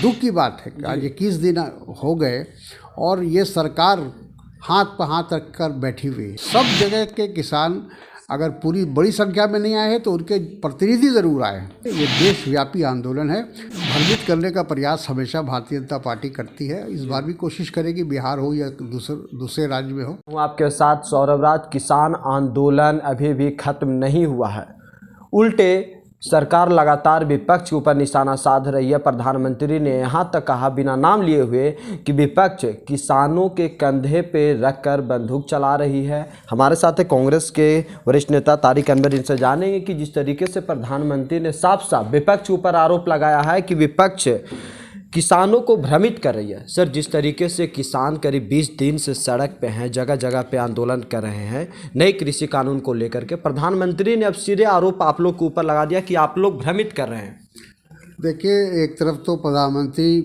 दुख की बात है कि आज 21 दिन हो गए और ये सरकार हाथ पर हाथ रख कर बैठी हुई है। सब जगह के किसान अगर पूरी बड़ी संख्या में नहीं आए हैं तो उनके प्रतिनिधि ज़रूर आए हैं। ये देशव्यापी आंदोलन है। भ्रमित करने का प्रयास हमेशा भारतीय जनता पार्टी करती है। इस बार भी कोशिश करेगी, बिहार हो या दूसरे राज्य में हो। आपके साथ सौरभ राज, किसान आंदोलन अभी भी खत्म नहीं हुआ है। उल्टे सरकार लगातार विपक्ष के ऊपर निशाना साध रही है। प्रधानमंत्री ने यहां तक कहा बिना नाम लिए हुए कि विपक्ष किसानों के कंधे पे रखकर बंदूक चला रही है। हमारे साथ है कांग्रेस के वरिष्ठ नेता तारिक अनवर। इनसे जानेंगे कि जिस तरीके से प्रधानमंत्री ने साफ साफ विपक्ष के ऊपर आरोप लगाया है कि विपक्ष किसानों को भ्रमित कर रही है। सर, जिस तरीके से किसान करीब 20 दिन से सड़क पे हैं, जगह जगह पे आंदोलन कर रहे हैं नए कृषि कानून को लेकर के, प्रधानमंत्री ने अब सीधे आरोप आप लोग के ऊपर लगा दिया कि आप लोग भ्रमित कर रहे हैं। देखिए, एक तरफ तो प्रधानमंत्री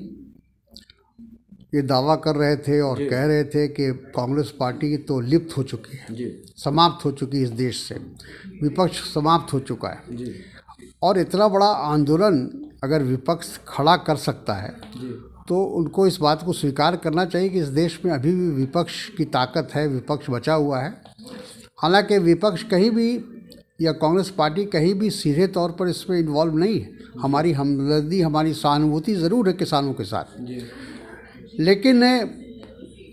ये दावा कर रहे थे और कह रहे थे कि कांग्रेस पार्टी तो लिप्त हो चुकी है, समाप्त हो चुकी है इस देश से, विपक्ष समाप्त हो चुका है। और इतना बड़ा आंदोलन अगर विपक्ष खड़ा कर सकता है तो उनको इस बात को स्वीकार करना चाहिए कि इस देश में अभी भी विपक्ष की ताकत है, विपक्ष बचा हुआ है। हालांकि विपक्ष कहीं भी या कांग्रेस पार्टी कहीं भी सीधे तौर पर इसमें इन्वॉल्व नहीं है। हमारी हमदर्दी, हमारी सहानुभूति ज़रूर है किसानों के साथ, लेकिन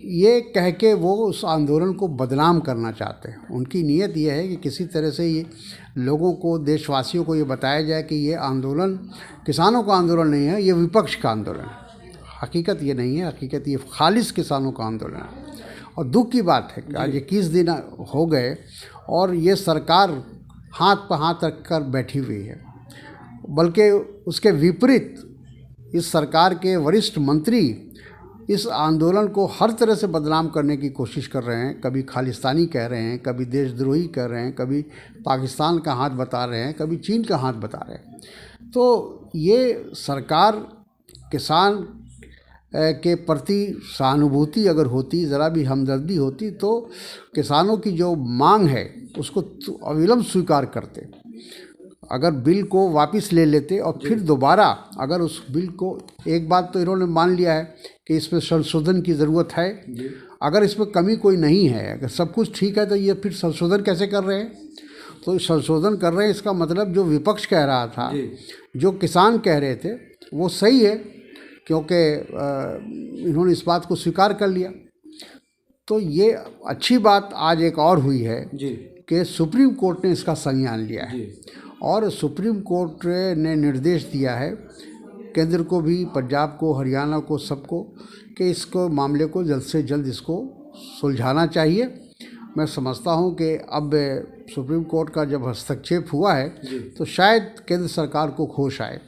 ये कह के वो उस आंदोलन को बदनाम करना चाहते हैं। उनकी नीयत ये है कि किसी तरह से ये लोगों को, देशवासियों को ये बताया जाए कि ये आंदोलन किसानों का आंदोलन नहीं है, ये विपक्ष का आंदोलन है। हकीकत ये नहीं है, हकीकत ये खालिस किसानों का आंदोलन है। और दुख की बात है कि आज 21 दिन हो गए और ये सरकार हाथ पर हाथ रख कर बैठी हुई है। बल्कि उसके विपरीत इस सरकार के वरिष्ठ मंत्री इस आंदोलन को हर तरह से बदनाम करने की कोशिश कर रहे हैं। कभी खालिस्तानी कह रहे हैं, कभी देशद्रोही कह रहे हैं, कभी पाकिस्तान का हाथ बता रहे हैं, कभी चीन का हाथ बता रहे हैं। तो ये सरकार किसान के प्रति सहानुभूति अगर होती, ज़रा भी हमदर्दी होती, तो किसानों की जो मांग है उसको अविलंब स्वीकार करते। अगर बिल को वापस ले लेते और फिर दोबारा अगर उस बिल को, एक बात तो इन्होंने मान लिया है कि इसमें संशोधन की ज़रूरत है। अगर इसमें कमी कोई नहीं है, अगर सब कुछ ठीक है, तो ये फिर संशोधन कैसे कर रहे हैं? तो संशोधन कर रहे हैं, इसका मतलब जो विपक्ष कह रहा था, जो किसान कह रहे थे, वो सही है, क्योंकि इन्होंने इस बात को स्वीकार कर लिया। तो ये अच्छी बात आज एक और हुई है कि सुप्रीम कोर्ट ने इसका संज्ञान लिया है और सुप्रीम कोर्ट ने निर्देश दिया है केंद्र को भी, पंजाब को, हरियाणा को, सबको, कि इसको मामले को जल्द से जल्द इसको सुलझाना चाहिए। मैं समझता हूं कि अब सुप्रीम कोर्ट का जब हस्तक्षेप हुआ है तो शायद केंद्र सरकार को होश आए।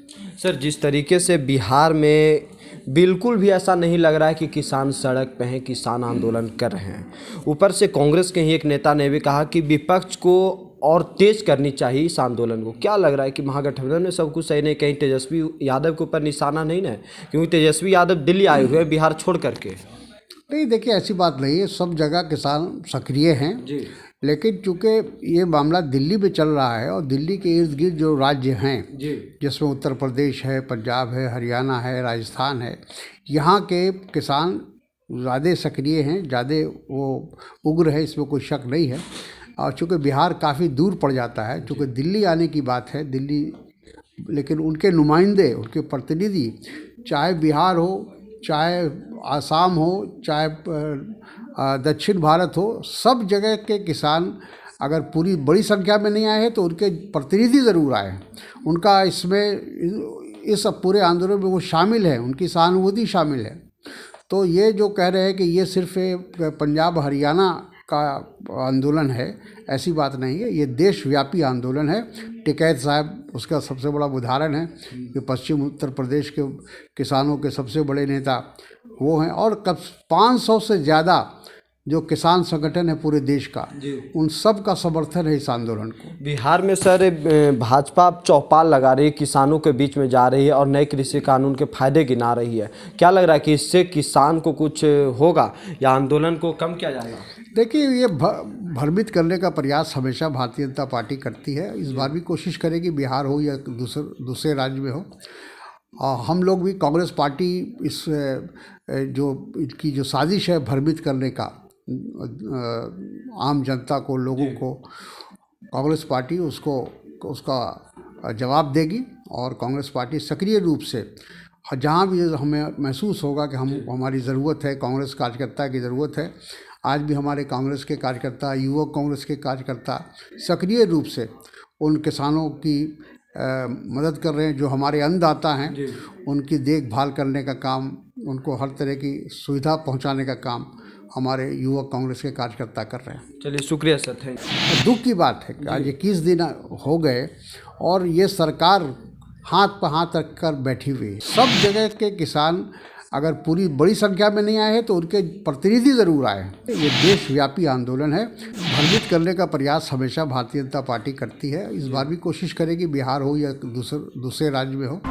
सर, जिस तरीके से बिहार में बिल्कुल भी ऐसा नहीं लग रहा है कि किसान सड़क पे हैं, किसान आंदोलन कर रहे हैं, ऊपर से कांग्रेस के ही एक नेता ने भी कहा कि विपक्ष को और तेज करनी चाहिए इस आंदोलन को। क्या लग रहा है कि महागठबंधन में सब कुछ सही नहीं, कहीं तेजस्वी यादव के ऊपर निशाना नहीं ना? क्योंकि तेजस्वी यादव दिल्ली आए हुए हैं बिहार छोड़ करके। नहीं, देखिए, ऐसी बात नहीं है, सब जगह किसान सक्रिय हैं, लेकिन चूँकि ये मामला दिल्ली में चल रहा है और दिल्ली के इर्द गिर्द जो राज्य हैं, जिसमें उत्तर प्रदेश है, पंजाब है, हरियाणा है, राजस्थान है, यहाँ के किसान ज़्यादा सक्रिय हैं, ज़्यादा वो उग्र है, इसमें कोई शक नहीं है। और चूँकि बिहार काफ़ी दूर पड़ जाता है, चूँकि दिल्ली आने की बात है, दिल्ली, लेकिन उनके नुमाइंदे, उनके प्रतिनिधि, चाहे बिहार हो, चाहे आसाम हो, चाहे दक्षिण भारत हो, सब जगह के किसान अगर पूरी बड़ी संख्या में नहीं आए हैं तो उनके प्रतिनिधि ज़रूर आए हैं। उनका इसमें, इस पूरे आंदोलन में वो शामिल है, उनकी सहानुभूति शामिल है। तो ये जो कह रहे हैं कि ये सिर्फ पंजाब हरियाणा का आंदोलन है, ऐसी बात नहीं है। ये देशव्यापी आंदोलन है। टिकैत साहब उसका सबसे बड़ा उदाहरण है कि पश्चिम उत्तर प्रदेश के किसानों के सबसे बड़े नेता वो हैं, और कब 500 से ज़्यादा जो किसान संगठन है पूरे देश का, उन सब का समर्थन है इस आंदोलन को। बिहार में सर भाजपा चौपाल लगा रही है, किसानों के बीच में जा रही है और नए कृषि कानून के फायदे गिना रही है। क्या लग रहा है कि इससे किसान को कुछ होगा या आंदोलन को कम किया जाएगा? देखिए, ये भ्रमित करने का प्रयास हमेशा भारतीय जनता पार्टी करती है। इस बार भी कोशिश करेगी, बिहार हो या दूसरे राज्य में हो। हम लोग भी कांग्रेस पार्टी इस जो इनकी जो साजिश है भ्रमित करने का आम जनता को, लोगों को, कांग्रेस पार्टी उसका जवाब देगी। और कांग्रेस पार्टी सक्रिय रूप से जहाँ भी हमें महसूस होगा कि हमारी ज़रूरत है, कांग्रेस कार्यकर्ता की ज़रूरत है, आज भी हमारे कांग्रेस के कार्यकर्ता, युवक कांग्रेस के कार्यकर्ता सक्रिय रूप से उन किसानों की मदद कर रहे हैं जो हमारे अन्नदाता हैं, उनकी देखभाल करने का काम, उनको हर तरह की सुविधा पहुंचाने का काम हमारे युवक कांग्रेस के कार्यकर्ता कर रहे हैं। चलिए, शुक्रिया सर, थैंक यू। दुख की बात है कि आज 21 दिन हो गए और ये सरकार हाथ पर हाथ रख कर बैठी हुई है। सब जगह के किसान अगर पूरी बड़ी संख्या में नहीं आए हैं तो उनके प्रतिनिधि ज़रूर आए हैं। ये देशव्यापी आंदोलन है। भ्रमित करने का प्रयास हमेशा भारतीय जनता पार्टी करती है। इस बार भी कोशिश करेगी, बिहार हो या दूसरे राज्य में हो।